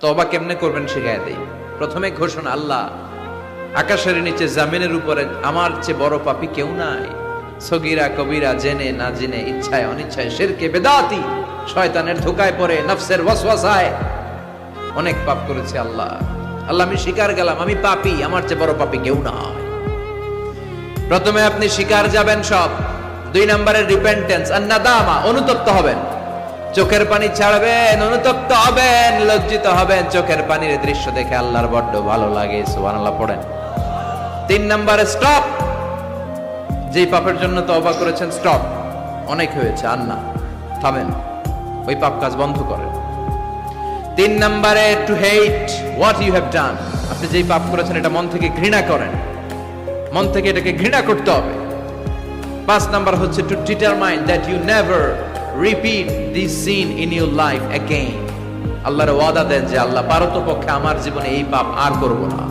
তওবা কেমনে করবেন শিখায় দেই। প্রথমে ঘোষণা, আল্লাহ আকাশের নিচে জামিনের উপরে আমার চেয়ে বড় পাপী কেউ নাই। সগীরা কবিরা, জেনে না জেনে, ইচ্ছায় অনিচ্ছায়, শিরকে বেদাতি, শয়তানের ধোকায় পড়ে, নফসের ওয়াসওয়াসায় অনেক পাপ করেছি আল্লাহ। আল্লাহ আমি স্বীকার গেলাম আমি পাপী, আমার চেয়ে বড় পাপী কেউ নাই। প্রথমে আপনি স্বীকার যাবেন সব। 2 নম্বরে রিপেন্টেন্স আর নাদামা, অনুতপ্ত হবেন, চোখের পানি ছাড়বেন, অনুতপ্ত হবেন, লজ্জিত হবেন। চোখের পানির দৃশ্য দেখে আল্লাহর বড্ড ভালো লাগে, সুবহানাল্লাহ পড়েন। 3 নম্বরে স্টপ, যেই পাপের জন্য তওবা করেছেন স্টপ, অনেক হয়েছে আর না, থামেন, ওই পাপ কাজ বন্ধ করেন। 3 নম্বরে to hate what you have done, আপনি যেই পাপ করেছেন এটা মন থেকে ঘৃণা করেন, মন থেকে এটাকে ঘৃণা করতে হবে। 5 নাম্বার হচ্ছে to determine that you never repeat this sin in your life again. আল্লাহর ওয়াদা দেন যে আল্লাহ পারতপক্ষে আমার জীবনে এই পাপ আর করব না।